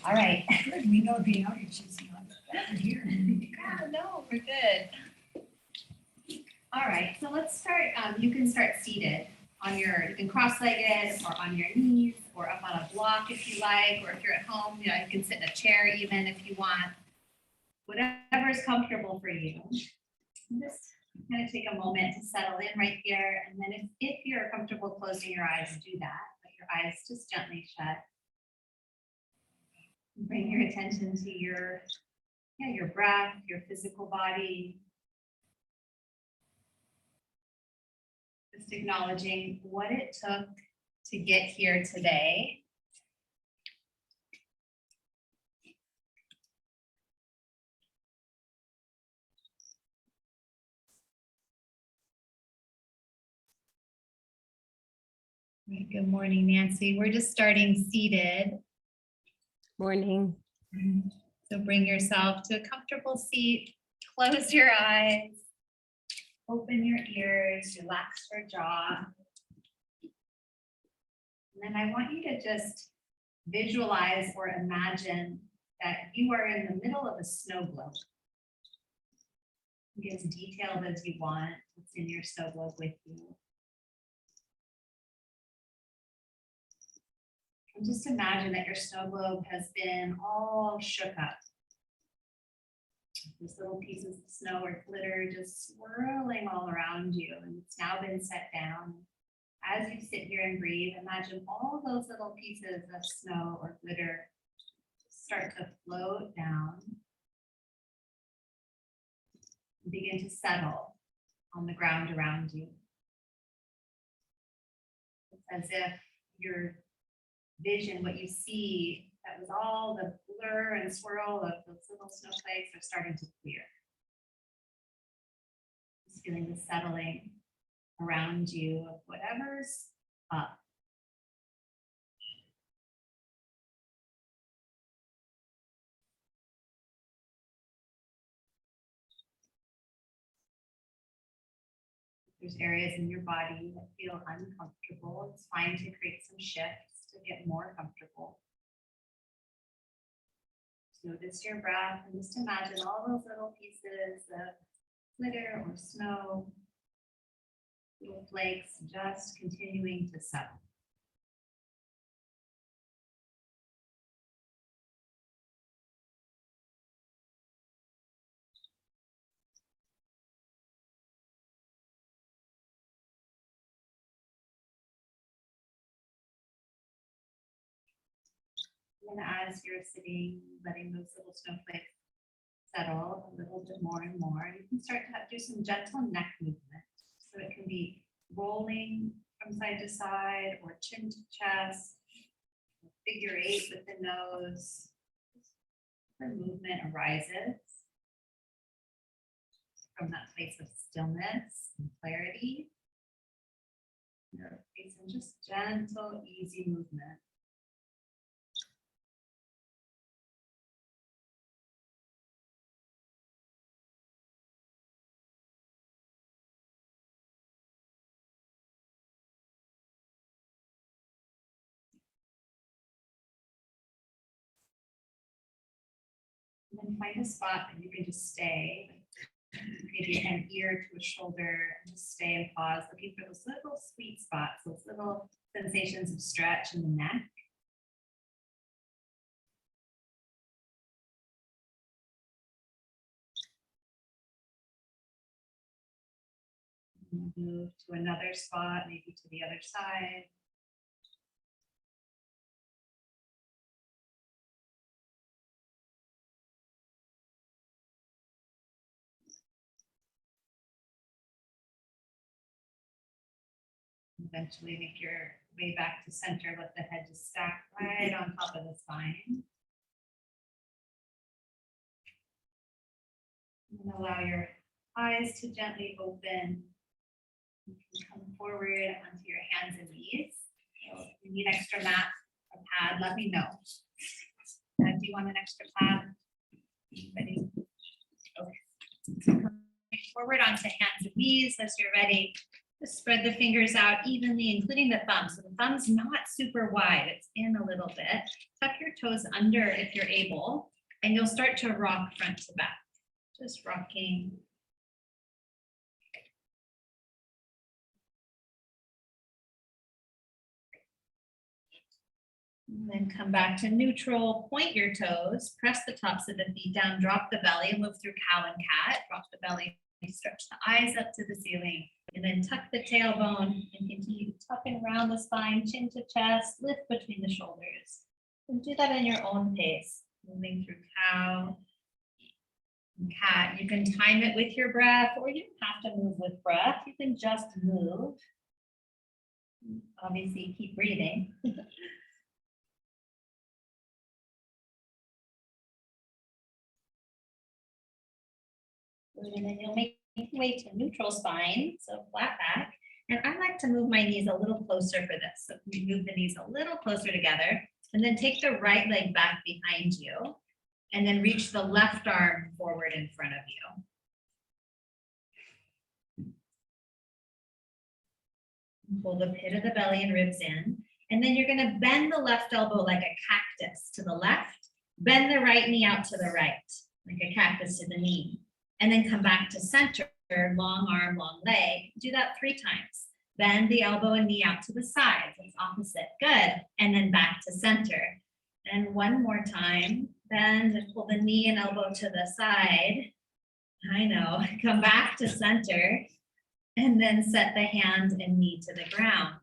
All right. Good, we know the audience is not here. Yeah, no, we're good. All right, so let's start. You can start seated on you can cross-legged or on your knees or up on a block if you like, or if you're at home, you can sit in a chair even if you want. Whatever is comfortable for you. And just kind of take a moment to settle in right here. And then if you're comfortable closing your eyes, do that. Let your eyes just gently shut. Bring your attention to your breath, your physical body. Just acknowledging what it took to get here today. Good morning, Nancy. We're just starting seated. Morning. So bring yourself to a comfortable seat, close your eyes, open your ears, relax your jaw. And then I want you to just visualize or imagine that you are in the middle of a snow globe. Get as detailed as you want what's in your snow globe with you. And just imagine that your snow globe has been all shook up. These little pieces of snow or glitter just swirling all around you, and it's now been set down. As you sit here and breathe, imagine all those little pieces of snow or glitter start to float down and begin to settle on the ground around you. It's as if your vision, what you see, that was all the blur and swirl of those little snowflakes are starting to clear. Just feeling the settling around you of whatever's up. If there's areas in your body that feel uncomfortable, it's fine to create some shifts to get more comfortable. Notice your breath and just imagine all those little pieces of glitter or snow, little flakes, just continuing to settle. And as you're sitting, letting those little snowflakes settle a little bit more and more, you can start to do some gentle neck movement. So it can be rolling from side to side or chin to chest, figure 8 with the nose. The movement arises from that place of stillness and clarity. You're facing just gentle, easy movement. And then find a spot that you can just stay, maybe an ear to a shoulder, and just stay and pause, looking for those little sweet spots, those little sensations of stretch in the neck. Move to another spot, maybe to the other side. Eventually make your way back to center. Let the head just stack right on top of the spine. And allow your eyes to gently open. You can come forward onto your hands and knees. So if you need extra mat or pad, let me know. Do you want an extra pad? Ready? Okay. So come forward onto hands and knees as you're ready. Just spread the fingers out evenly, including the thumb. So the thumb's not super wide, it's in a little bit. Tuck your toes under if you're able, and you'll start to rock front to back. Just rocking. And then come back to neutral, point your toes, press the tops of the feet down, drop the belly, move through cow and cat, drop the belly, stretch the eyes up to the ceiling, and then tuck the tailbone and continue tucking around the spine, chin to chest, lift between the shoulders. And do that in your own pace, moving through cow and cat. You can time it with your breath, or you don't have to move with breath. You can just move. Obviously, keep breathing. And then you'll make your way to neutral spine, so flat back. And I like to move my knees a little closer for this. So we move the knees a little closer together, and then take the right leg back behind you, and then reach the left arm forward in front of you. Pull the pit of the belly and ribs in. And then you're gonna bend the left elbow like a cactus to the left, bend the right knee out to the right, like a cactus to the knee. And then come back to center, long arm, long leg. Do that 3 times. Bend the elbow and knee out to the sides. It's opposite. Good. And then back to center. And one more time. Bend and pull the knee and elbow to the side. I know. Come back to center. And then set the hand and knee to the ground.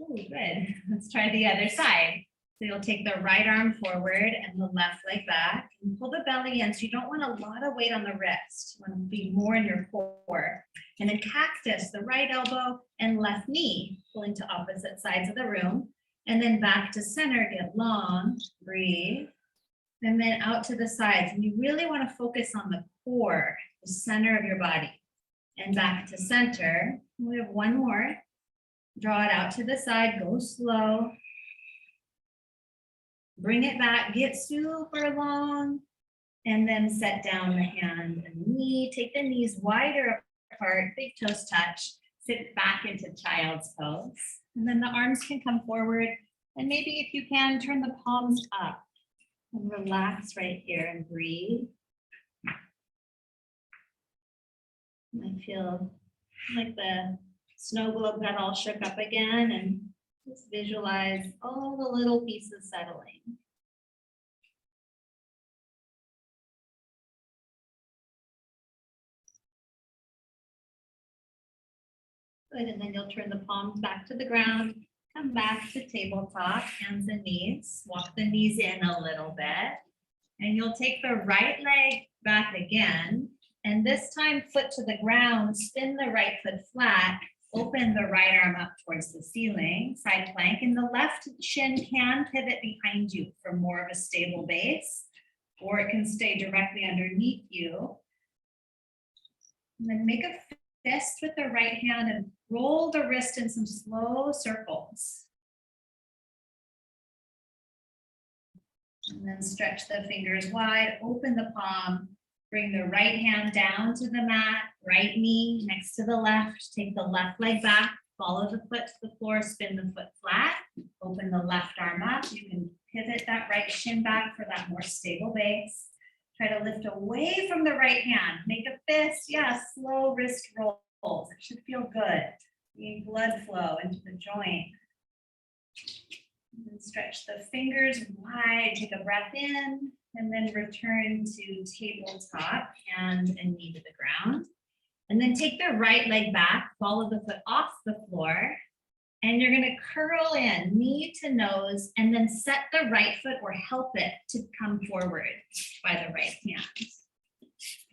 Oh, good. Let's try the other side. So you'll take the right arm forward and the left leg back and pull the belly in. So you don't want a lot of weight on the wrist. You want to be more in your core. And then cactus, the right elbow and left knee, pulling to opposite sides of the room. And then back to center, get long, breathe. And then out to the sides. And you really want to focus on the core, the center of your body. And back to center. We have one more. Draw it out to the side, go slow. Bring it back, get super long, and then set down the hand and knee. Take the knees wider apart, big toes touch, sit back into child's pose. And then the arms can come forward. And maybe if you can, turn the palms up and relax right here and breathe. I feel like the snow globe got all shook up again, and just visualize all the little pieces settling. Good, and then you'll turn the palms back to the ground, come back to tabletop, hands and knees, walk the knees in a little bit, and you'll take the right leg back again, and this time foot to the ground, spin the right foot flat, open the right arm up towards the ceiling, side plank, and the left shin can pivot behind you for more of a stable base, or it can stay directly underneath you. And then make a fist with the right hand and roll the wrist in some slow circles. And then stretch the fingers wide, open the palm, bring the right hand down to the mat, right knee next to the left, take the left leg back, follow the foot to the floor, spin the foot flat, open the left arm up. You can pivot that right shin back for that more stable base. Try to lift away from the right hand. Make a fist, yes, slow wrist rolls. It should feel good. Need blood flow into the joint. And stretch the fingers wide, take a breath in, and then return to tabletop, hand and knee to the ground. And then take the right leg back, follow the foot off the floor, and you're gonna curl in, knee to nose, and then set the right foot or help it to come forward by the right hand.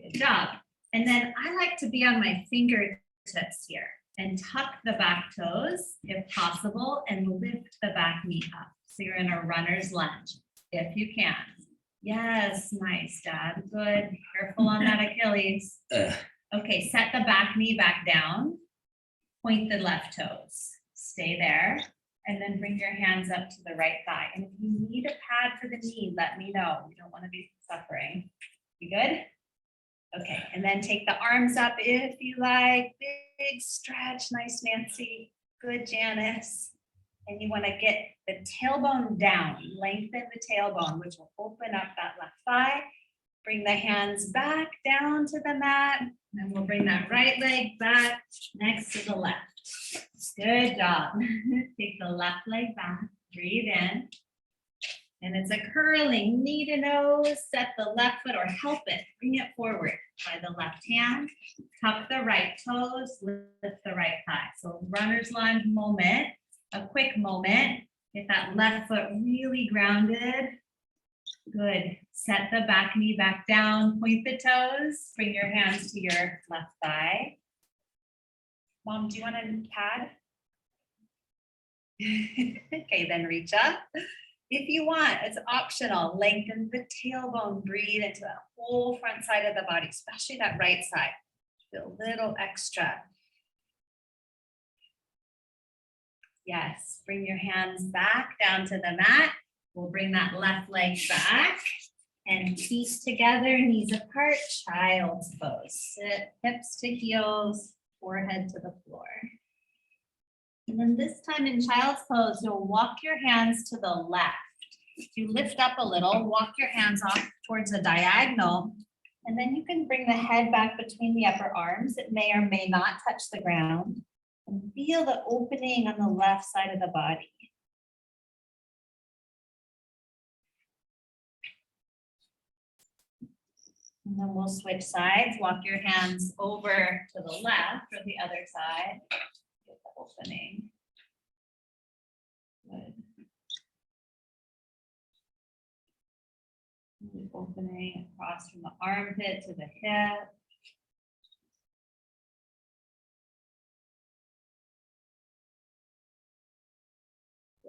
Good job. And then I like to be on my fingertips here and tuck the back toes if possible and lift the back knee up. So you're in a runner's lunge if you can. Yes, nice, Dad. Good. Careful on that Achilles. Okay, set the back knee back down. Point the left toes. Stay there. And then bring your hands up to the right thigh. And if you need a pad for the knee, let me know. We don't want to be suffering. You good? Okay, and then take the arms up if you like. Big stretch. Nice, Nancy. Good, Janice. And you want to get the tailbone down. Lengthen the tailbone, which will open up that left thigh. Bring the hands back down to the mat. And we'll bring that right leg back next to the left. Good job. Take the left leg back. Breathe in. And it's a curling knee to nose. Set the left foot or help it. Bring it forward by the left hand. Tuck the right toes. Lift the right thigh. So runner's lunge moment. A quick moment. Get that left foot really grounded. Good. Set the back knee back down. Point the toes. Bring your hands to your left thigh. Mom, do you want a pad? Okay, then reach up. If you want, it's optional. Lengthen the tailbone. Breathe into the whole front side of the body, especially that right side. Feel a little extra. Yes, bring your hands back down to the mat. We'll bring that left leg back and feet together, knees apart, child's pose. Sit hips to heels, forehead to the floor. And then this time in child's pose, you'll walk your hands to the left. You lift up a little, walk your hands off towards the diagonal, and then you can bring the head back between the upper arms. It may or may not touch the ground. And feel the opening on the left side of the body. And then we'll switch sides, walk your hands over to the left or the other side. Get the opening. Good. The opening across from the armpit to the hip.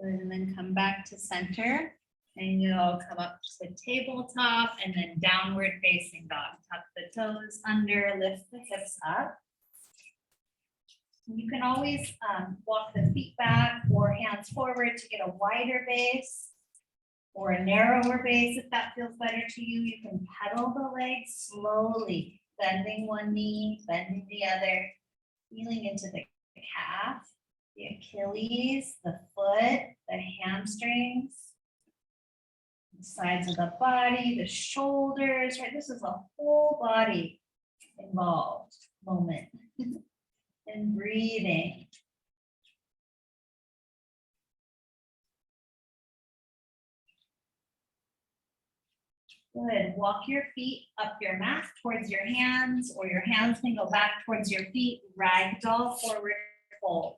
Good, and then come back to center. And you'll come up to tabletop and then downward facing dog. Tuck the toes under, lift the hips up. You can always walk the feet back or hands forward to get a wider base or a narrower base if that feels better to you. You can pedal the legs slowly, bending one knee, bending the other, feeling into the calf, the Achilles, the foot, the hamstrings. Sides of the body, the shoulders, right? This is a whole body involved moment. And breathing. Good. Walk your feet up your mat towards your hands, or your hands can go back towards your feet. Ragdoll forward fold.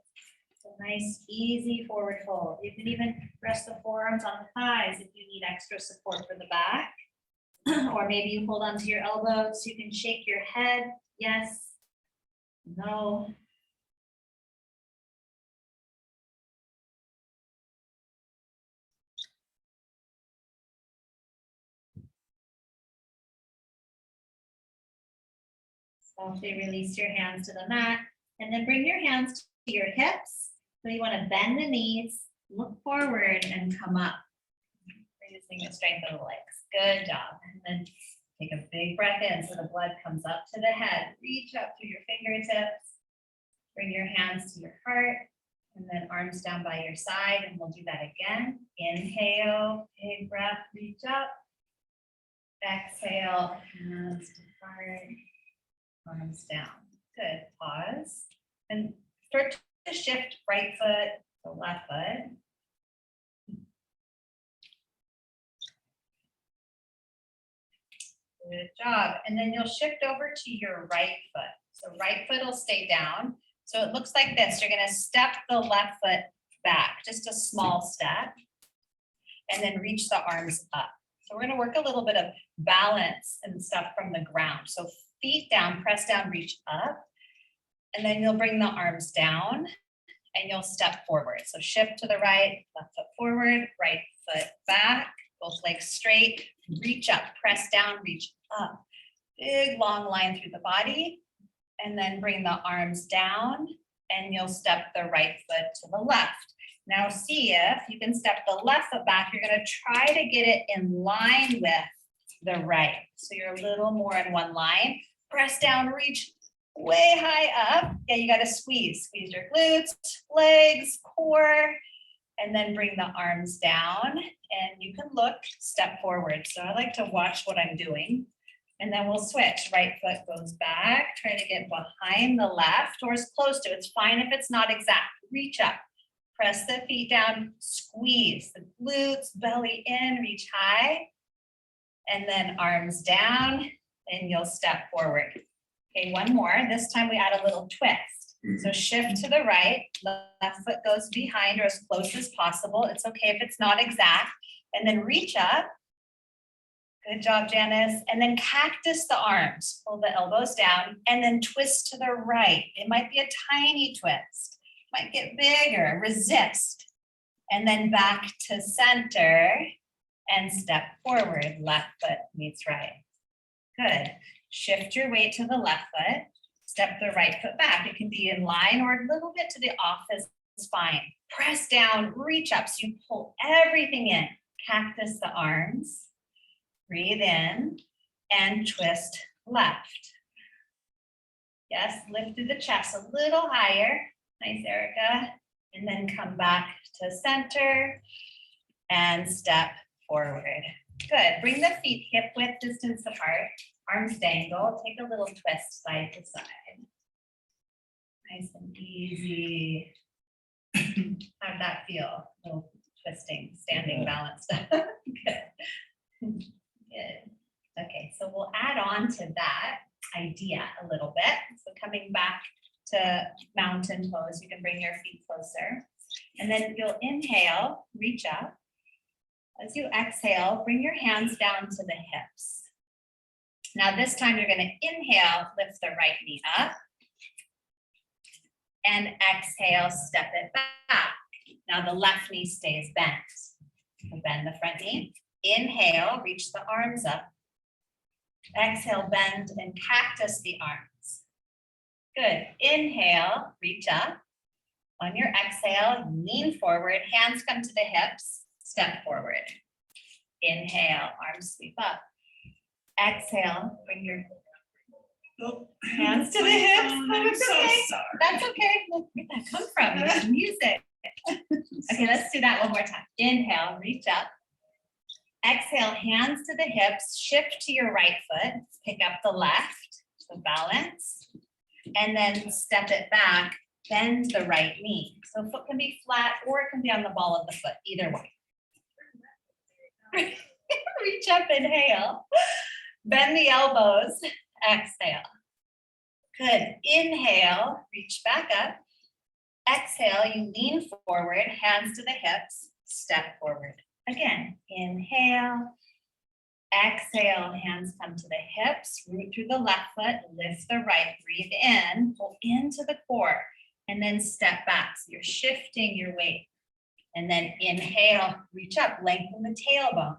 Nice, easy forward fold. You can even rest the forearms on the thighs if you need extra support for the back. Or maybe you hold onto your elbows. You can shake your head. Yes. No. Softly release your hands to the mat and then bring your hands to your hips. So you want to bend the knees, look forward and come up. Releasing the strength of the legs. Good job. And then take a big breath in so the blood comes up to the head. Reach up through your fingertips. Bring your hands to your heart and then arms down by your side. And we'll do that again. Inhale, big breath, reach up. Exhale, hands to heart, arms down. Good. Pause. And start to shift right foot to left foot. Good job. And then you'll shift over to your right foot. So right foot will stay down. So it looks like this. You're going to step the left foot back, just a small step, and then reach the arms up. So we're going to work a little bit of balance and stuff from the ground. So feet down, press down, reach up, and then you'll bring the arms down and you'll step forward. So shift to the right, left foot forward, right foot back, both legs straight, reach up, press down, reach up. Big long line through the body, and then bring the arms down and you'll step the right foot to the left. Now see if you can step the left foot back. You're going to try to get it in line with the right. So you're a little more in one line. Press down, reach way high up. Yeah, you gotta squeeze your glutes, legs, core, and then bring the arms down and you can look, step forward. So I like to watch what I'm doing. And then we'll switch. Right foot goes back, try to get behind the left or as close to. It's fine if it's not exact. Reach up, press the feet down, squeeze the glutes, belly in, reach high. And then arms down and you'll step forward. Okay, one more. This time we add a little twist. So shift to the right, left foot goes behind or as close as possible. It's okay if it's not exact. And then reach up. Good job, Janice. And then cactus the arms, pull the elbows down and then twist to the right. It might be a tiny twist, might get bigger, resist. And then back to center and step forward, left foot meets right. Good. Shift your weight to the left foot, step the right foot back. It can be in line or a little bit to the off is fine. Press down, reach up. So you pull everything in, cactus the arms. Breathe in and twist left. Yes, lift through the chest a little higher. Nice, Erica. And then come back to center and step forward. Good. Bring the feet hip width distance apart. Arms dangle. Take a little twist side to side. Nice and easy. How'd that feel? A little twisting, standing balance. Good. Good. Okay, so we'll add on to that idea a little bit. So coming back to mountain pose, you can bring your feet closer. And then you'll inhale, reach up. As you exhale, bring your hands down to the hips. Now this time you're going to inhale, lift the right knee up. And exhale, step it back. Now the left knee stays bent. So bend the front knee. Inhale, reach the arms up. Exhale, bend and cactus the arms. Good. Inhale, reach up. On your exhale, lean forward, hands come to the hips, step forward. Inhale, arms sweep up. Exhale, bring your hands to the hips. Oh, it's okay. That's okay. Where'd that come from? It's music. Okay, let's do that one more time. Inhale, reach up. Exhale, hands to the hips, shift to your right foot, pick up the left, so balance, and then step it back, bend the right knee. So foot can be flat or it can be on the ball of the foot, either way. Reach up, inhale, bend the elbows, exhale. Good, inhale, reach back up. Exhale, you lean forward, hands to the hips, step forward. Again, inhale, exhale, hands come to the hips, root through the left foot, lift the right, breathe in, pull into the core, and then step back. So you're shifting your weight. And then inhale, reach up, lengthen the tailbone.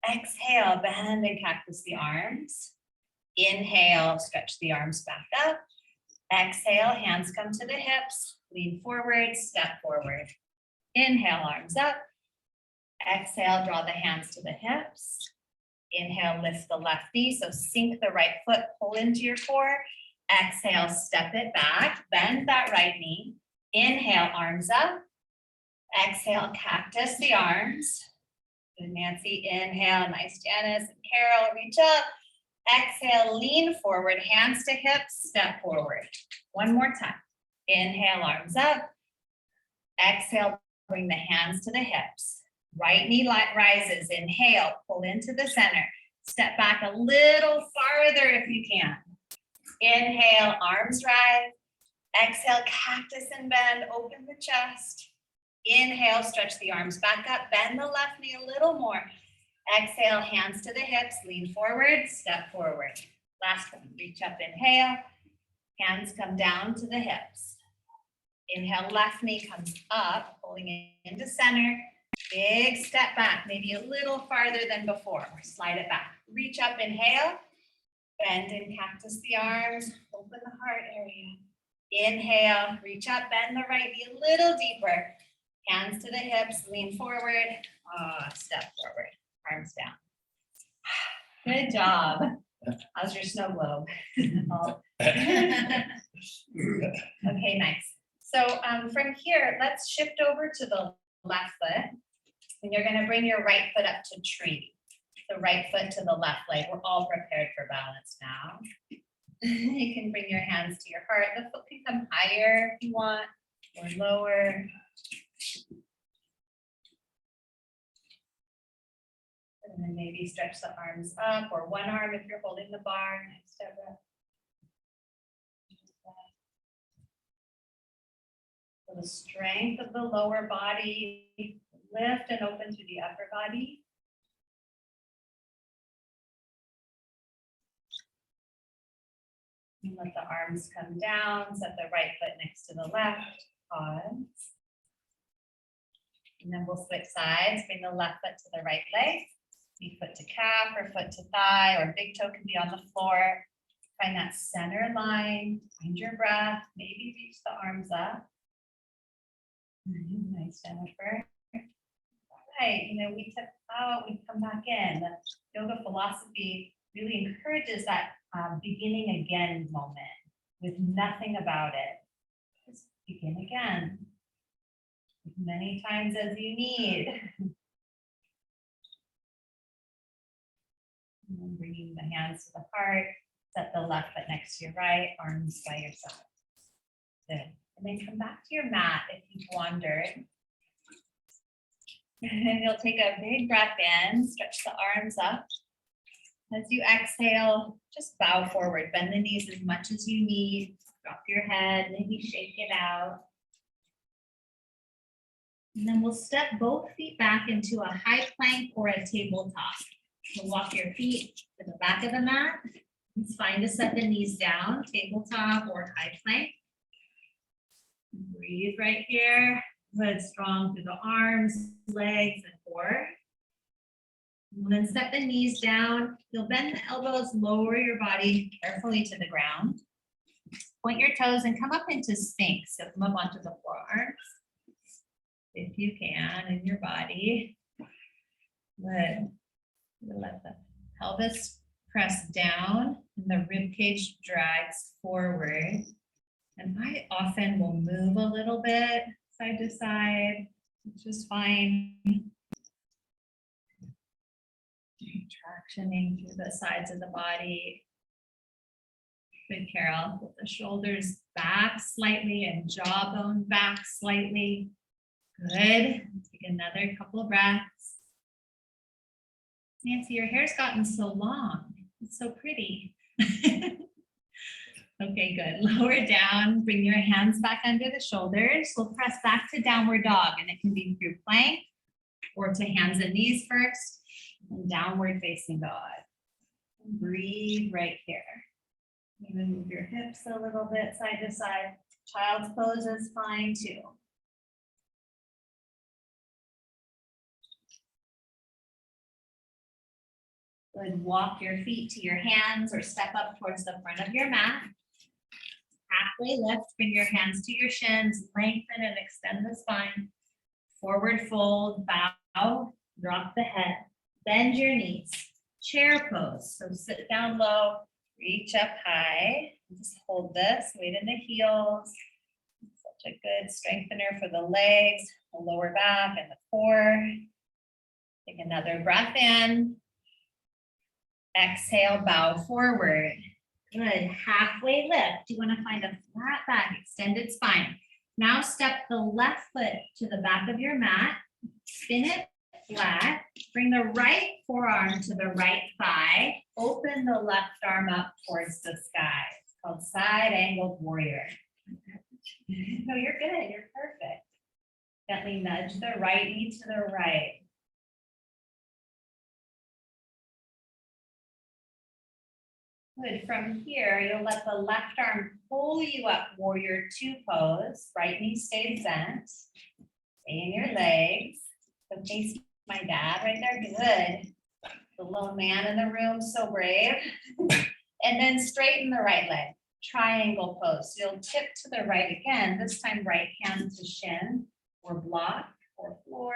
Exhale, bend and cactus the arms. Inhale, stretch the arms back up. Exhale, hands come to the hips, lean forward, step forward. Inhale, arms up. Exhale, draw the hands to the hips. Inhale, lift the left knee. So sink the right foot, pull into your core. Exhale, step it back, bend that right knee. Inhale, arms up. Exhale, cactus the arms. Good, Nancy, inhale, nice, Janice and Carol, reach up. Exhale, lean forward, hands to hips, step forward. One more time. Inhale, arms up. Exhale, bring the hands to the hips. Right knee rises, inhale, pull into the center. Step back a little farther if you can. Inhale, arms rise. Exhale, cactus and bend, open the chest. Inhale, stretch the arms back up, bend the left knee a little more. Exhale, hands to the hips, lean forward, step forward. Last one, reach up, inhale. Hands come down to the hips. Inhale, left knee comes up, pulling into center. Big step back, maybe a little farther than before, or slide it back. Reach up, inhale. Bend and cactus the arms, open the heart area. Inhale, reach up, bend the right knee a little deeper. Hands to the hips, lean forward, step forward, arms down. Good job. How's your snow globe? Oh. Okay, nice. So from here, let's shift over to the left foot. And you're gonna bring your right foot up to tree. The right foot to the left leg. We're all prepared for balance now. You can bring your hands to your heart. The foot can come higher if you want, or lower. And then maybe stretch the arms up, or one arm if you're holding the bar. Nice, Deborah. So the strength of the lower body, lift and open through the upper body. And let the arms come down, set the right foot next to the left, pause. And then we'll switch sides, bring the left foot to the right leg. Maybe foot to calf or foot to thigh, or big toe can be on the floor. Find that center line, find your breath, maybe reach the arms up. Nice, Jennifer. All right, we tip out, we come back in. The yoga philosophy really encourages that beginning again moment with nothing about it. Just begin again. As many times as you need. And then bringing the hands to the heart, set the left foot next to your right, arms by your side. Good. And then come back to your mat if you've wandered. And you'll take a big breath in, stretch the arms up. As you exhale, just bow forward, bend the knees as much as you need, drop your head, maybe shake it out. And then we'll step both feet back into a high plank or a tabletop. You'll walk your feet to the back of the mat. It's fine to set the knees down, tabletop or high plank. Breathe right here. Good, strong through the arms, legs, and core. And then set the knees down. You'll bend the elbows, lower your body carefully to the ground. Point your toes and come up into Sphinx. So come up onto the forearms, if you can, in your body. Good. Let the pelvis press down and the rib cage drags forward. And I often will move a little bit side to side, which is fine. Tractioning through the sides of the body. Good, Carol. Put the shoulders back slightly and jawbone back slightly. Good. Take another couple of breaths. Nancy, your hair's gotten so long. It's so pretty. Okay, good. Lower down, bring your hands back under the shoulders. We'll press back to downward dog, and it can be through plank or to hands and knees first, and downward facing dog. Breathe right here. Even move your hips a little bit side to side. Child's pose is fine too. Good. Walk your feet to your hands or step up towards the front of your mat. Halfway lift, bring your hands to your shins, lengthen and extend the spine. Forward fold, bow, drop the head, bend your knees. Chair pose, so sit down low, reach up high, just hold this, weight in the heels. Such a good strengthener for the legs, the lower back and the core. Take another breath in. Exhale, bow forward. Good, halfway lift. You want to find a flat back, extended spine. Now step the left foot to the back of your mat, spin it flat, bring the right forearm to the right thigh, open the left arm up towards the sky. It's called side angled warrior. No, you're good, you're perfect. Gently nudge the right knee to the right. Good. From here, you'll let the left arm pull you up, warrior two pose. Right knee stays bent. Stay in your legs. So face my dad right there. Good. The lone man in the room, so brave. And then straighten the right leg. Triangle pose. So you'll tip to the right again. This time, right hand to shin or block or floor.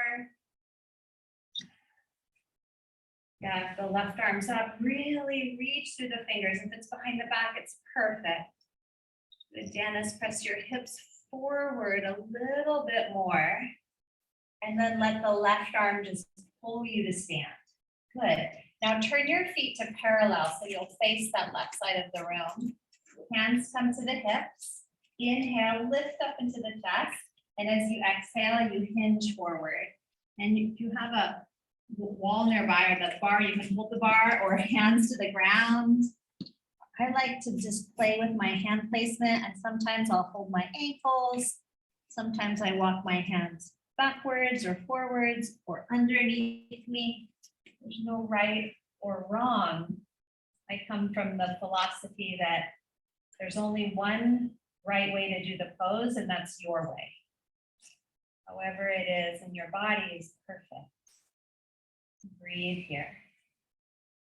Yeah, if the left arm's up, really reach through the fingers. If it's behind the back, it's perfect. Good, Janice, press your hips forward a little bit more. And then let the left arm just pull you to stand. Good. Now turn your feet to parallel so you'll face that left side of the room. Hands come to the hips. Inhale, lift up into the chest. And as you exhale, you hinge forward. And if you have a wall nearby or the bar, you can hold the bar or hands to the ground. I like to just play with my hand placement, and sometimes I'll hold my ankles. Sometimes I walk my hands backwards or forwards or underneath me. There's no right or wrong. I come from the philosophy that there's only one right way to do the pose, and that's your way. However it is in your body is perfect. Breathe here.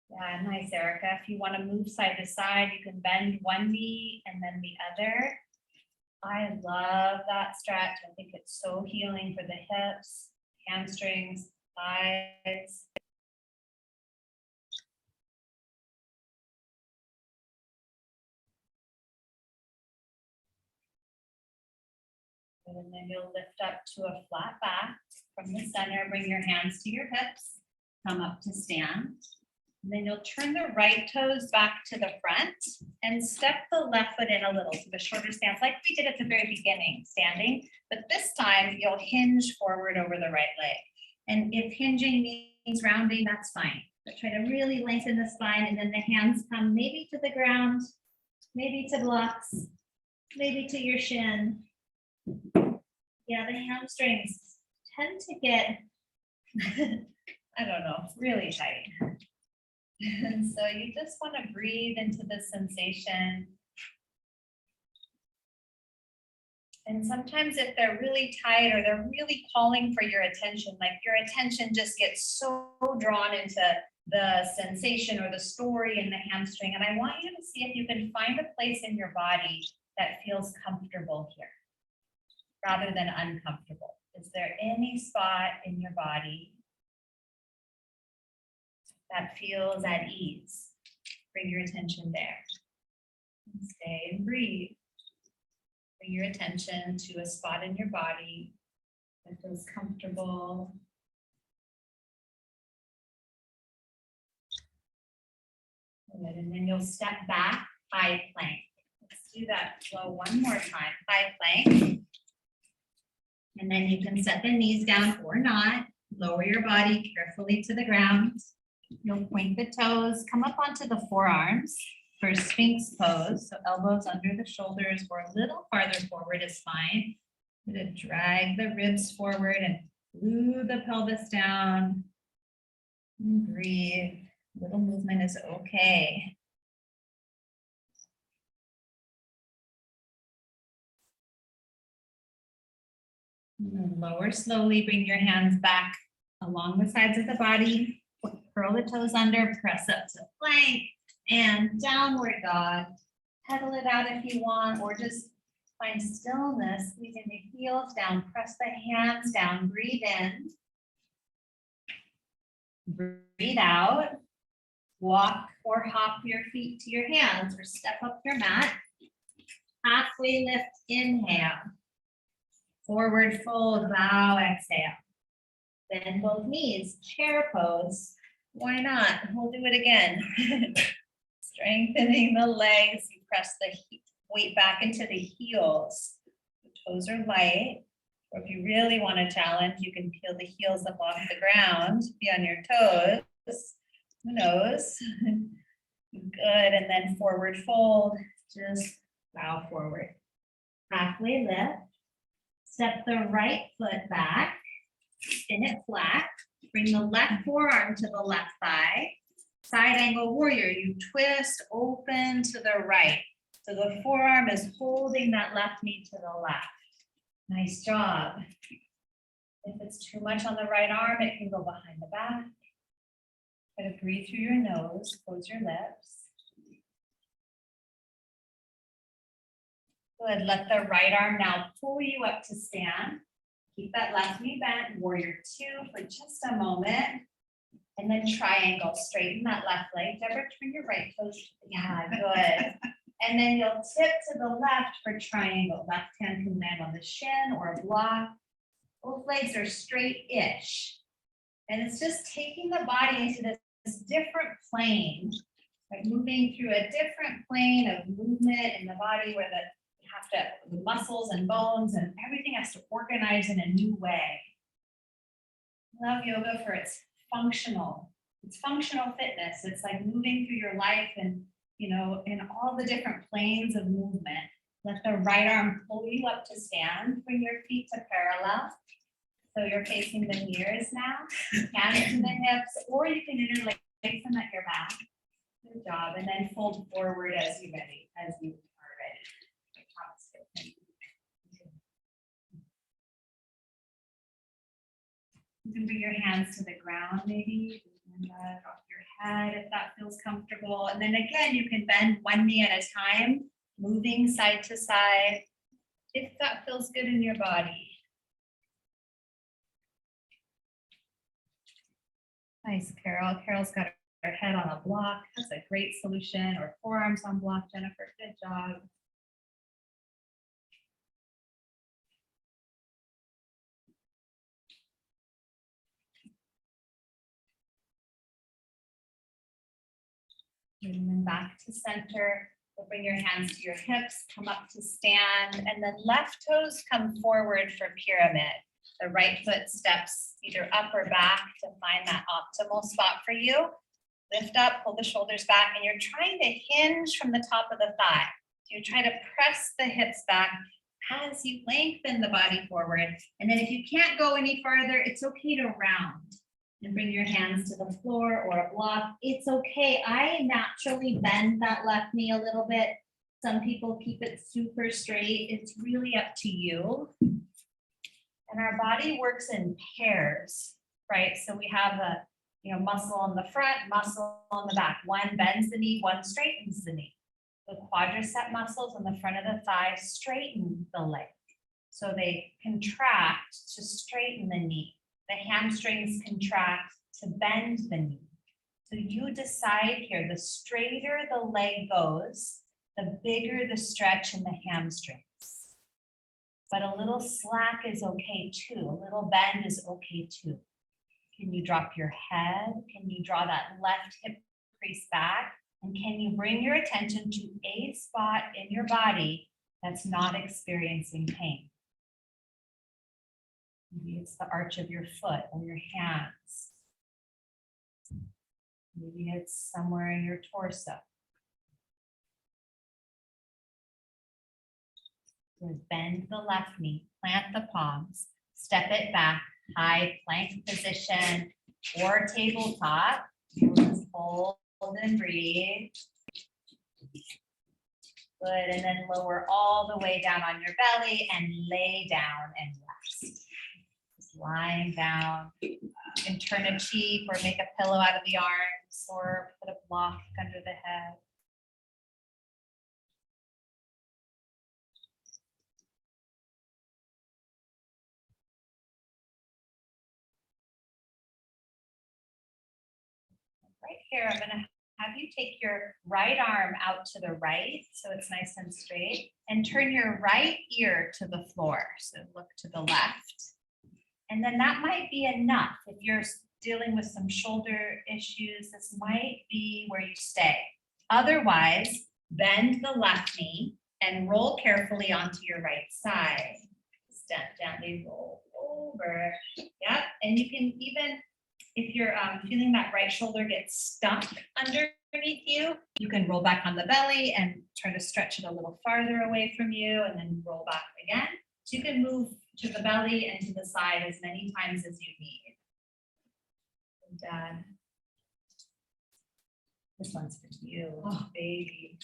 Yeah, nice, Erica. If you want to move side to side, you can bend one knee and then the other. I love that stretch. I think it's so healing for the hips, hamstrings, thighs. And then you'll lift up to a flat back from the center. Bring your hands to your hips. Come up to stand. And then you'll turn the right toes back to the front and step the left foot in a little to the shorter stance like we did at the very beginning, standing. But this time you'll hinge forward over the right leg. And if hinging means rounding, that's fine. But try to really lengthen the spine, and then the hands come maybe to the ground, maybe to blocks, maybe to your shin. Yeah, the hamstrings tend to get, I don't know, really tight. And so you just want to breathe into the sensation. And sometimes if they're really tight or they're really calling for your attention, like your attention just gets so drawn into the sensation or the story in the hamstring. And I want you to see if you can find a place in your body that feels comfortable here rather than uncomfortable. Is there any spot in your body that feels at ease? Bring your attention there. And stay and breathe. Bring your attention to a spot in your body that feels comfortable. Good. And then you'll step back, high plank. Let's do that flow one more time. High plank. And then you can set the knees down or not. Lower your body carefully to the ground. You'll point the toes, come up onto the forearms for Sphinx pose. So elbows under the shoulders or a little farther forward is fine. I'm going to drag the ribs forward and glue the pelvis down. And breathe. Little movement is okay. And then lower slowly, bring your hands back along the sides of the body. Curl the toes under, press up to plank and downward dog. Pedal it out if you want, or just find stillness, squeezing the heels down, press the hands down, breathe in. Breathe out. Walk or hop your feet to your hands or step up your mat. Halfway lift, inhale. Forward fold, bow, exhale. Bend both knees, chair pose. Why not? We'll do it again. Strengthening the legs. You press the weight back into the heels. The toes are light. Or if you really want to challenge, you can peel the heels up off the ground, be on your toes. Who knows? Good. And then forward fold. Just bow forward. Halfway lift. Step the right foot back. Spin it flat. Bring the left forearm to the left thigh. Side angle warrior. You twist open to the right. So the forearm is holding that left knee to the left. Nice job. If it's too much on the right arm, it can go behind the back. Try to breathe through your nose. Close your lips. Good. Let the right arm now pull you up to stand. Keep that left knee bent. Warrior two for just a moment. And then triangle, straighten that left leg. Deborah, turn your right toes. Yeah, good. And then you'll tip to the left for triangle. Left hand can land on the shin or a block. Both legs are straight-ish. And it's just taking the body into this different plane, like moving through a different plane of movement in the body where the muscles and bones and everything has to organize in a new way. I love yoga for its functional fitness. It's like moving through your life and, in all the different planes of movement. Let the right arm pull you up to stand, bring your feet to parallel. So you're facing the mirrors now, hands to the hips, or you can interlace them at your back. Good job. And then fold forward as you are ready. You can bring your hands to the ground, maybe, and off your head if that feels comfortable. And then again, you can bend one knee at a time, moving side to side, if that feels good in your body. Nice, Carol. Carol's got her head on a block. That's a great solution. Or forearms on block, Jennifer. Good job. And then back to center. We'll bring your hands to your hips, come up to stand, and then left toes come forward for pyramid. The right foot steps either up or back to find that optimal spot for you. Lift up, pull the shoulders back, and you're trying to hinge from the top of the thigh. So you try to press the hips back as you lengthen the body forward. And then if you can't go any farther, it's okay to round and bring your hands to the floor or a block. It's okay. I naturally bend that left knee a little bit. Some people keep it super straight. It's really up to you. And our body works in pairs, right? So we have a muscle on the front, muscle on the back. One bends the knee, one straightens the knee. The quadricep muscles on the front of the thigh straighten the leg. So they contract to straighten the knee. The hamstrings contract to bend the knee. So you decide here, the straighter the leg goes, the bigger the stretch in the hamstrings. But a little slack is okay too. A little bend is okay too. Can you drop your head? Can you draw that left hip crease back? And can you bring your attention to a spot in your body that's not experiencing pain? Maybe it's the arch of your foot or your hands. Maybe it's somewhere in your torso. So bend the left knee, plant the palms, step it back, high plank position or tabletop. Just hold and breathe. Good, and then lower all the way down on your belly and lay down and rest. Just lying down. You can turn a cheek or make a pillow out of the arms or put a block under the head. Right here, I'm gonna have you take your right arm out to the right, so it's nice and straight, and turn your right ear to the floor. So look to the left. And then that might be enough. If you're dealing with some shoulder issues, this might be where you stay. Otherwise, bend the left knee and roll carefully onto your right side. Gently roll over. Yep, and you can even, if you're feeling that right shoulder get stuck underneath you, you can roll back on the belly and try to stretch it a little farther away from you and then roll back again. So you can move to the belly and to the side as many times as you need. And this one's for you, oh, baby.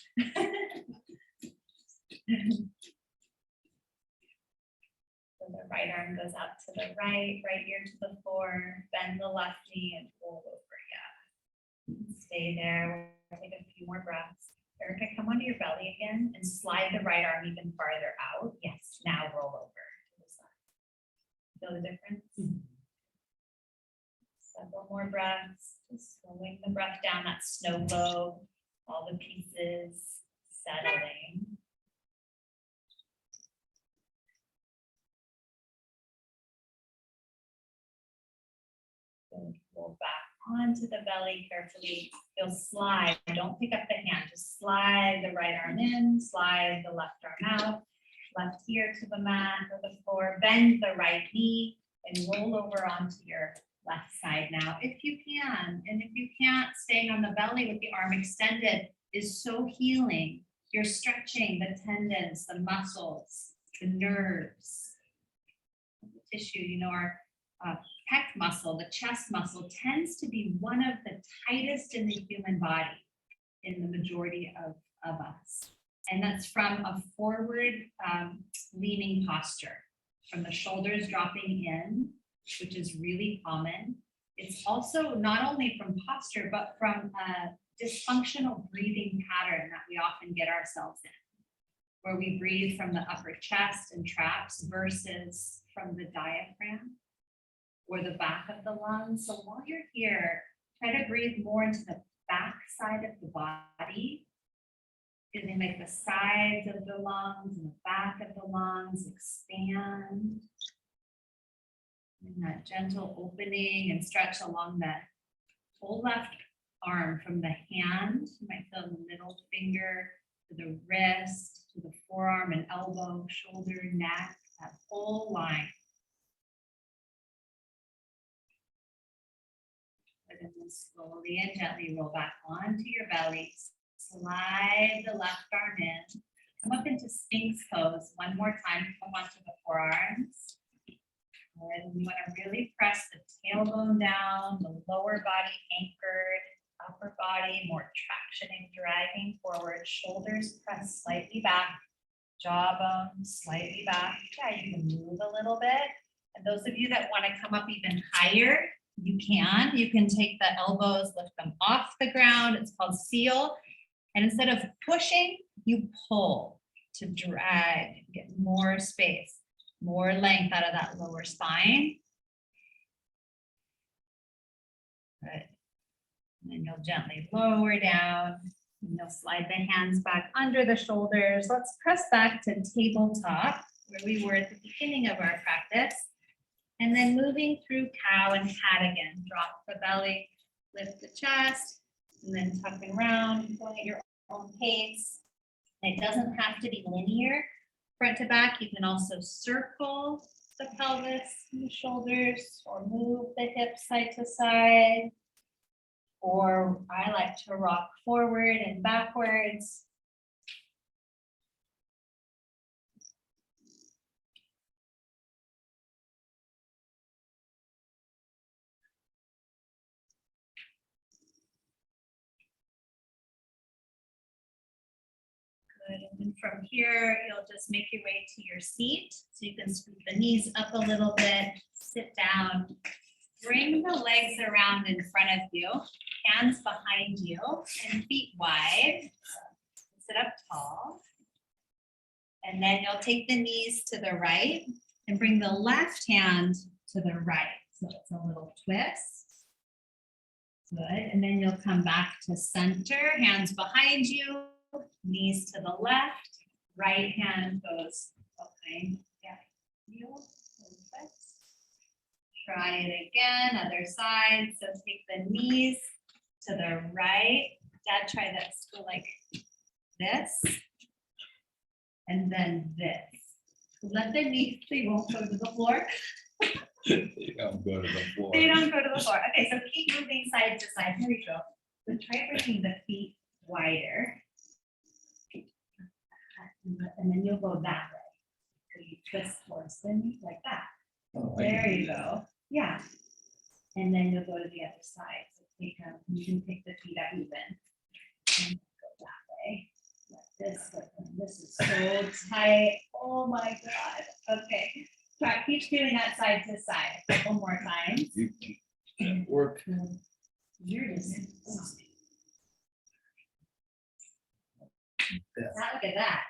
So the right arm goes out to the right, right ear to the floor, bend the left knee and roll over. Yeah. Stay there. We'll take a few more breaths. Erica, come onto your belly again and slide the right arm even farther out. Yes, now roll over to the side. Feel the difference? Mm-hmm. Several more breaths, just slowing the breath down, that snow globe, all the pieces settling. Then roll back onto the belly carefully. You'll slide, don't pick up the hand, just slide the right arm in, slide the left arm out, left ear to the mat or the floor, bend the right knee and roll over onto your left side now, if you can. And if you can't, staying on the belly with the arm extended is so healing. You're stretching the tendons, the muscles, the nerves, the tissue. You know, our pec muscle, the chest muscle tends to be one of the tightest in the human body in the majority of us. And that's from a forward leaning posture, from the shoulders dropping in, which is really common. It's also not only from posture, but from a dysfunctional breathing pattern that we often get ourselves in, where we breathe from the upper chest and traps versus from the diaphragm or the back of the lungs. So while you're here, try to breathe more into the back side of the body, feeling like the sides of the lungs and the back of the lungs expand. And that gentle opening and stretch along the whole left arm from the hand. You might feel the middle finger to the wrist, to the forearm and elbow, shoulder, neck, that whole line. And then slowly and gently roll back onto your belly. Slide the left arm in. Come up into Sphinx pose one more time. Come onto the forearms. And you want to really press the tailbone down, the lower body anchored, upper body more traction and dragging forward. Shoulders press slightly back, jawbone slightly back. Yeah, you can move a little bit. And those of you that want to come up even higher, you can. You can take the elbows, lift them off the ground. It's called seal. And instead of pushing, you pull to drag, get more space, more length out of that lower spine. Good. And then you'll gently lower down. And you'll slide the hands back under the shoulders. Let's press back to tabletop, where we were at the beginning of our practice. And then moving through cow and cat again. Drop the belly, lift the chest, and then tucking around, going at your own pace. And it doesn't have to be linear front to back. You can also circle the pelvis and the shoulders, or move the hips side to side. Or I like to rock forward and backwards. Good. And then from here, you'll just make your way to your seat. So you can scoop the knees up a little bit, sit down, bring the legs around in front of you, hands behind you, and feet wide. Sit up tall. And then you'll take the knees to the right and bring the left hand to the right. So it's a little twist. Good. And then you'll come back to center, hands behind you, knees to the left, right hand goes behind you. Perfect. Try it again, other side. So take the knees to the right. Dad, try this. Go like this. And then this. Let the knees, they won't go to the floor. They don't go to the floor. They don't go to the floor. Okay, so keep moving side to side. Here we go. So try bringing the feet wider. And then you'll go that way. So you twist towards them like that. Oh, There you go. Yeah. And then you'll go to the other side. So take you can take the feet out even. And go that way. Like this. This is so tight. Oh my God. Okay. Try, keep doing that side to side. A couple more times. You can't work. You're just. Now look at that.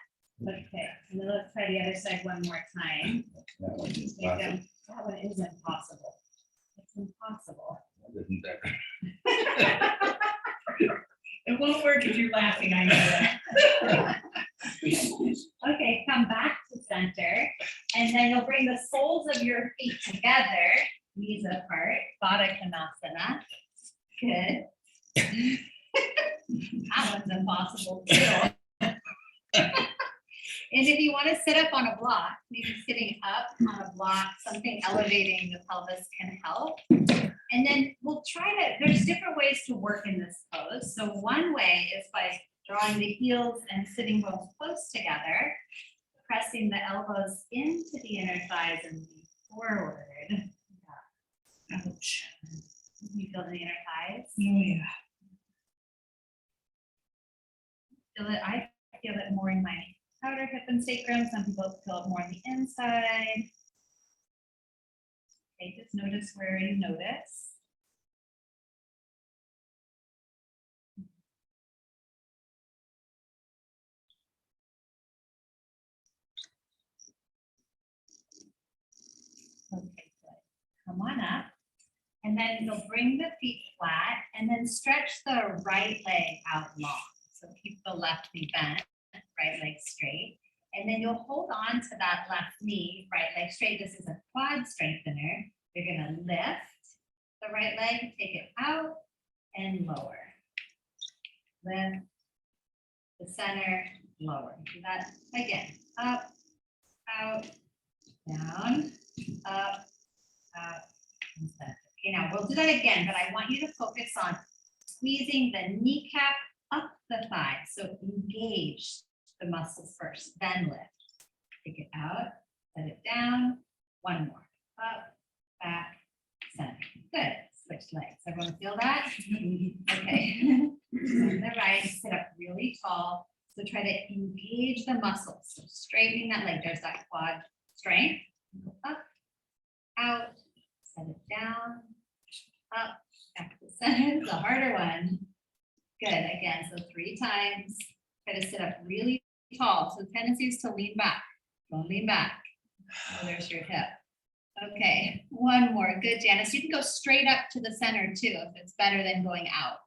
Okay, and then let's try the other side one more time. That one is Make possible. them- That one is impossible. It's impossible. The than that. It won't work if you're laughing, I know that. Okay, come back to center, and then you'll bring the soles of your feet together, knees apart, Baddha Konasana. Good. That one's impossible too. And if you want to sit up on a block, maybe sitting up on a block, something elevating the pelvis can help. And then we'll try to, there's different ways to work in this pose. So one way is by drawing the heels and sitting both close together, pressing the elbows into the inner thighs and lean forward. Ouch. You feel the inner thighs? Oh, yeah. Feel it? I feel it more in my outer hip and sacrum. Some people feel it more on the inside. Okay, just notice where you notice. Okay, good. Come on up. And then you'll bring the feet flat and then stretch the right leg out long. So keep the left knee bent, right leg straight. And then you'll hold on to that left knee, right leg straight. This is a quad strengthener. You're gonna lift the right leg, take it out and lower. Lift the center, lower. Do that again. Up, out, down, up, out, and center. Okay, now we'll do that again, but I want you to focus on squeezing the kneecap up the thigh. So engage the muscles first, then lift. Take it out, set it down. One more. Up, back, center. Good. Switch legs. Everyone feel that? Okay. On the right, sit up really tall. So try to engage the muscles. So straightening that leg. There's that quad strength. Go up, out, set it down, up, back to center. It's a harder one. Good. Again, so 3 times. Try to sit up really tall. So the tendency is to lean back. Don't lean back. Oh, there's your hip. Okay, one more. Good, Janice. You can go straight up to the center too, if it's better than going out.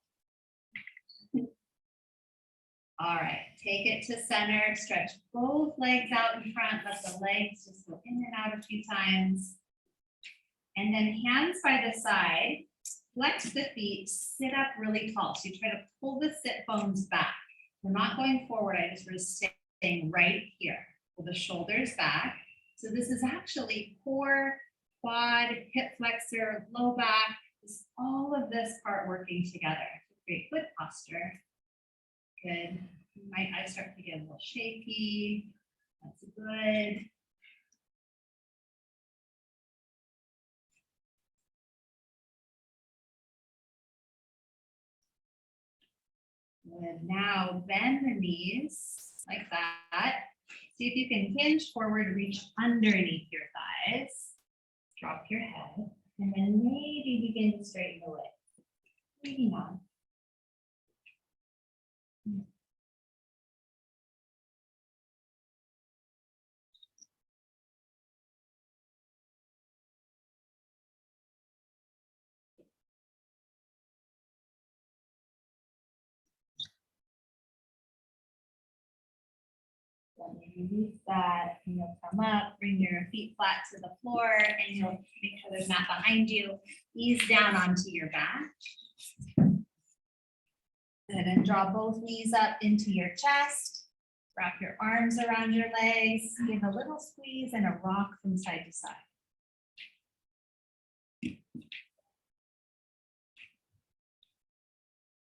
All right, take it to center. Stretch both legs out in front. Let the legs just go in and out a few times. And then hands by the side. Flex the feet. Sit up really tall. So you try to pull the sit bones back. We're not going forward. I just was staying right here. Pull the shoulders back. So this is actually core, quad, hip flexor, low back. It's all of this part working together to create good posture. Good. My eyes start to get a little shaky. That's good. Good. Now bend the knees like that. See if you can hinge forward, reach underneath your thighs. Drop your head, and then maybe begin to straighten the legs. Maybe not. Then you release that, and you'll come up, bring your feet flat to the floor, and you'll make sure there's mat behind you. Ease down onto your back. Good, and draw both knees up into your chest. Wrap your arms around your legs. Give a little squeeze and a rock from side to side.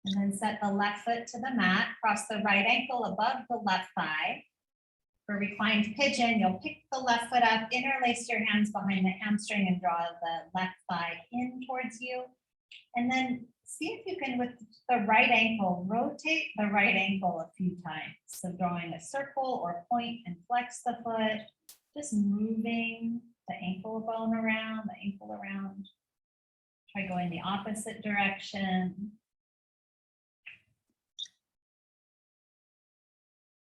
And then set the left foot to the mat. Cross the right ankle above the left thigh. For reclined pigeon, you'll pick the left foot up, interlace your hands behind the hamstring and draw the left thigh in towards you. And then see if you can, with the right ankle, rotate the right ankle a few times. So drawing a circle or point and flex the foot, just moving the ankle bone around, the ankle around. Try going the opposite direction.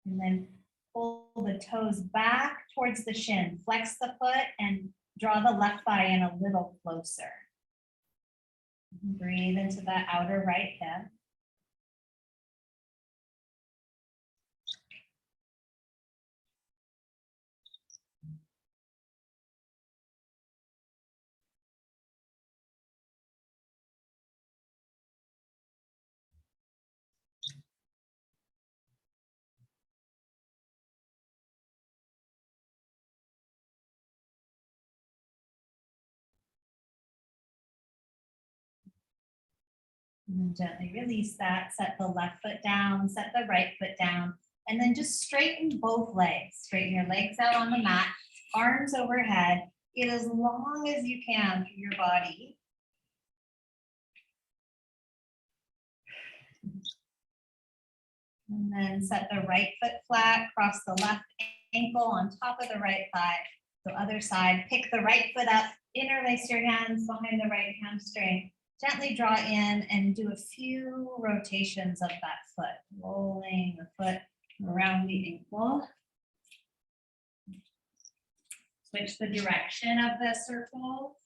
And then pull the toes back towards the shin, flex the foot and draw the left thigh in a little closer. Breathe into that outer right hip. And then gently release that, set the left foot down, set the right foot down, and then just straighten both legs. Straighten your legs out on the mat, arms overhead. Get as long as you can through your body. And then set the right foot flat, cross the left ankle on top of the right thigh. So other side, pick the right foot up, interlace your hands behind the right hamstring. Gently draw in and do a few rotations of that foot, rolling the foot around the ankle. Switch the direction of the circle.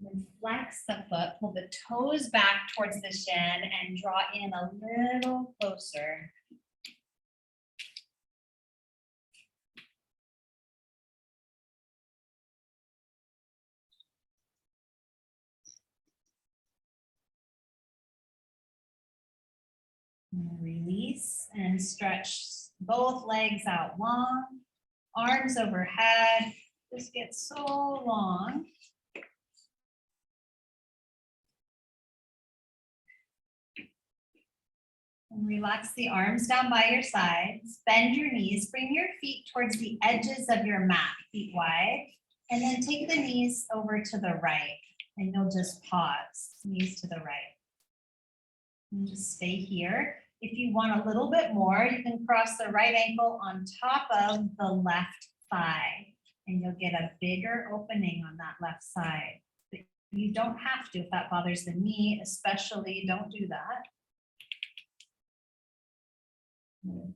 Then flex the foot, pull the toes back towards the shin and draw in a little closer. And release and stretch both legs out long, arms overhead. This gets so long. And relax the arms down by your sides. Bend your knees. Bring your feet towards the edges of your mat, feet wide. And then take the knees over to the right. And you'll just pause, knees to the right. And just stay here. If you want a little bit more, you can cross the right ankle on top of the left thigh. And you'll get a bigger opening on that left side. But you don't have to if that bothers the knee, especially don't do that.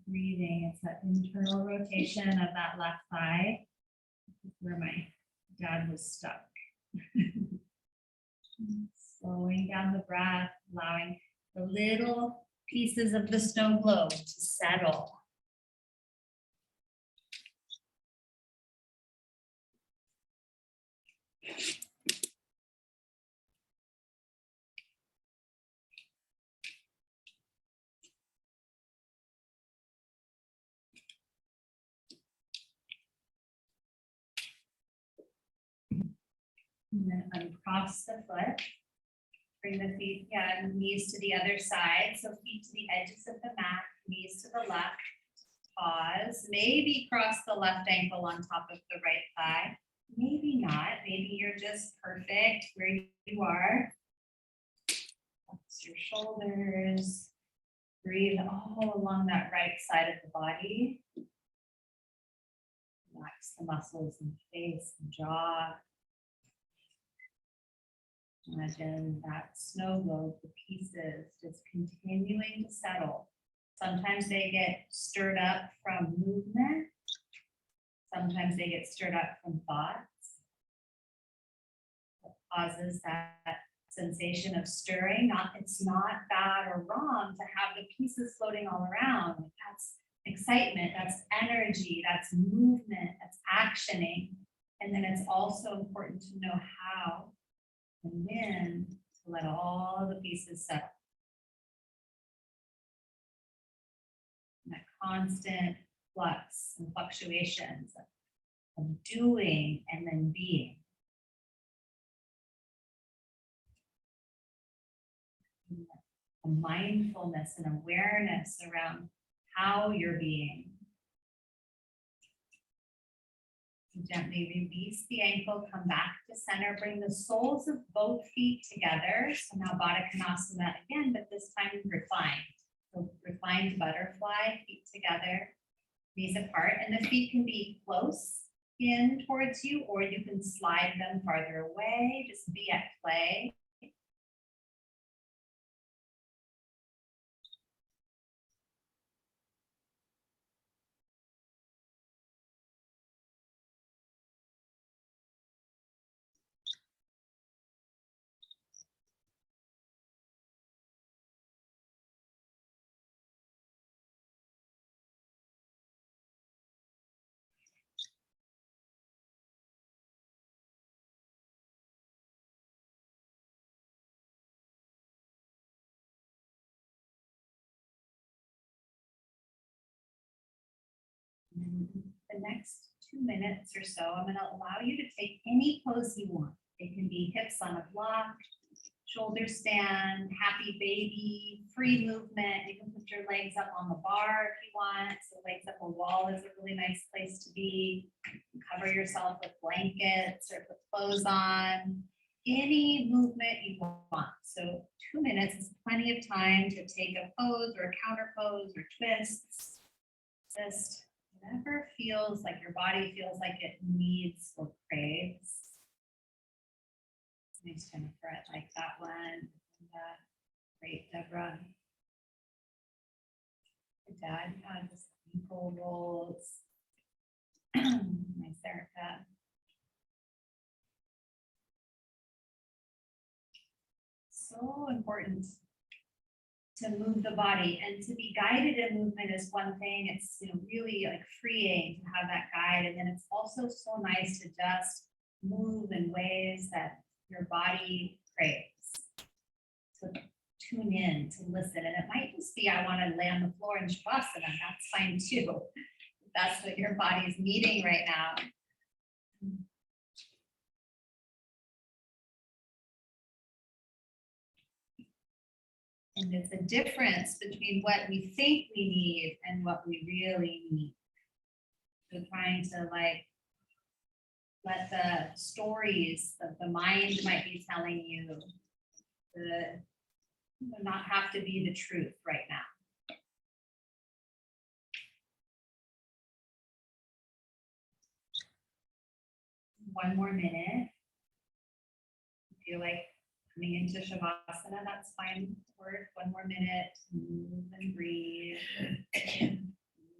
Breathing, it's that internal rotation of that left thigh. Where my dad was stuck. Slowing down the breath, allowing the little pieces of the snow globe to settle. And then uncross the foot. Bring the feet, knees to the other side. So feet to the edges of the mat, knees to the left. Pause. Maybe cross the left ankle on top of the right thigh. Maybe not. Maybe you're just perfect where you are. Flex your shoulders. Breathe all along that right side of the body. Relax the muscles in the face and jaw. Imagine that snow globe, the pieces just continuing to settle. Sometimes they get stirred up from movement. Sometimes they get stirred up from thoughts. What causes that sensation of stirring? It's not bad or wrong to have the pieces floating all around. That's excitement, that's energy, that's movement, that's actioning. And then it's also important to know how and when to let all the pieces settle. And that constant flux and fluctuations of doing and then being. A mindfulness and awareness around how you're being. Gently release the ankle, come back to center, bring the soles of both feet together. So now Baddha Konasana again, but this time reclined. So reclined butterfly, feet together, knees apart, and the feet can be close in towards you, or you can slide them farther away, just be at play. And the next 2 minutes or so, I'm gonna allow you to take any pose you want. It can be hips on a block, shoulder stand, happy baby, free movement. You can put your legs up on the bar if you want. So legs up a wall is a really nice place to be. Cover yourself with blankets or put clothes on. Any movement you want. So 2 minutes is plenty of time to take a pose or a counter pose or twists. Just whatever feels like your body feels like it needs or craves. Nice, Jennifer. I like that one. Great, Deborah. Good dad. Just ankle rolls. Nice, Erica. So important to move the body, and to be guided in movement is one thing. It's really like freeing to have that guide, and then it's also so nice to just move in ways that your body craves. So tune in to listen, and it might just be I want to lay on the floor in Shavasana. That's fine too. If that's what your body's needing right now. And it's a difference between what we think we need and what we really need. So trying to like let the stories that the mind might be telling you not have to be the truth right now. One more minute. If you feel like coming into Shavasana, that's fine. Work 1 more minute, move and breathe. Maybe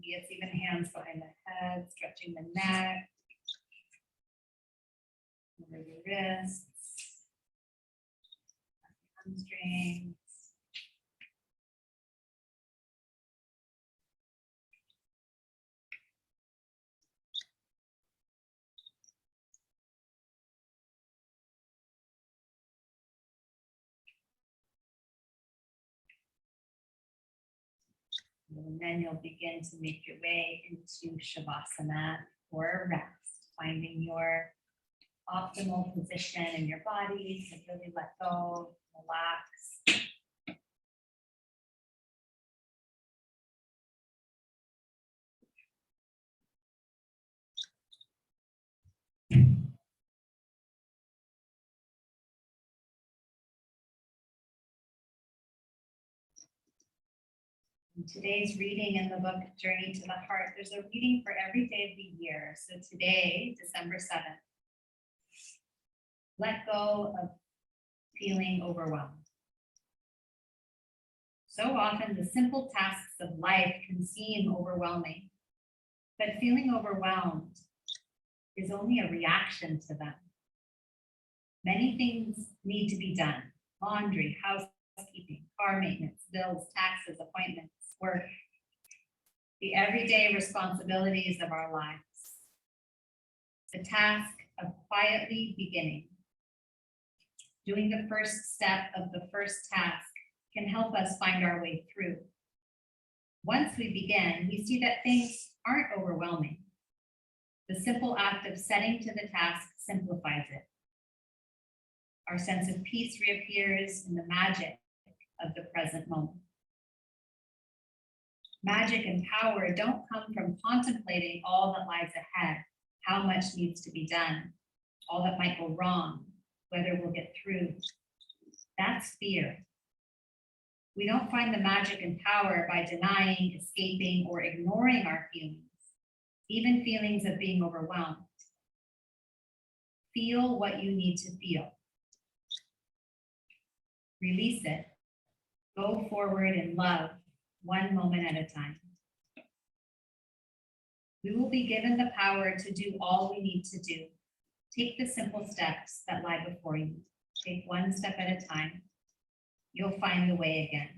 it's even hands behind the head, stretching the neck, over the wrists, hamstrings. And then you'll begin to make your way into Shavasana or rest, finding your optimal position in your body to really let go, relax. In today's reading in the book Journey to the Heart, there's a reading for every day of the year. So today, December 7th, let go of feeling overwhelmed. So often the simple tasks of life can seem overwhelming, but feeling overwhelmed is only a reaction to them. Many things need to be done: laundry, housekeeping, car maintenance, bills, taxes, appointments, work, the everyday responsibilities of our lives. The task of quietly beginning, doing the first step of the first task, can help us find our way through. Once we begin, we see that things aren't overwhelming. The simple act of setting to the task simplifies it. Our sense of peace reappears in the magic of the present moment. Magic and power don't come from contemplating all that lies ahead, how much needs to be done, all that might go wrong, whether we'll get through. That's fear. We don't find the magic and power by denying, escaping, or ignoring our feelings, even feelings of being overwhelmed. Feel what you need to feel. Release it. Go forward in love, one moment at a time. We will be given the power to do all we need to do. Take the simple steps that lie before you. Take one step at a time. You'll find the way again.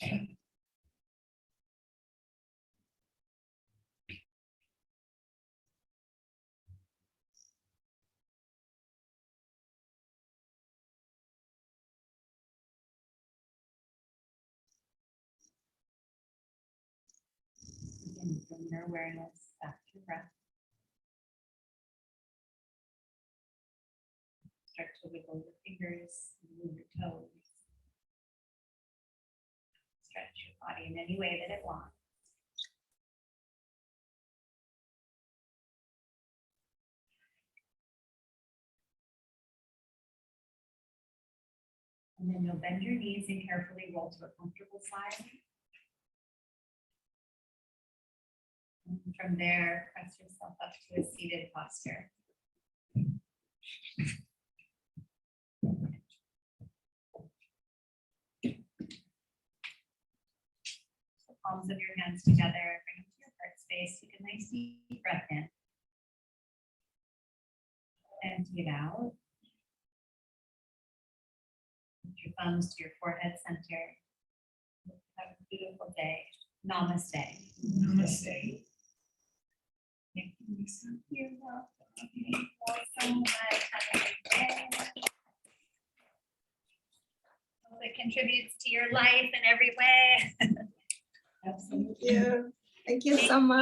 Again, bring your awareness back to your breath. Start to wiggle your fingers, move your toes. Stretch your body in any way that it wants. And then you'll bend your knees and carefully roll to a comfortable side. And from there, press yourself up to a seated posture. The palms of your hands together, bring them to your heart space. Take a nice deep breath in. Empty it out. Put your thumbs to your forehead center. Have a beautiful day. Namaste. Namaste. You're welcome. Thank you all so much. Have a great day. Hope it contributes to your life in every way. Absolutely. Thank you so much.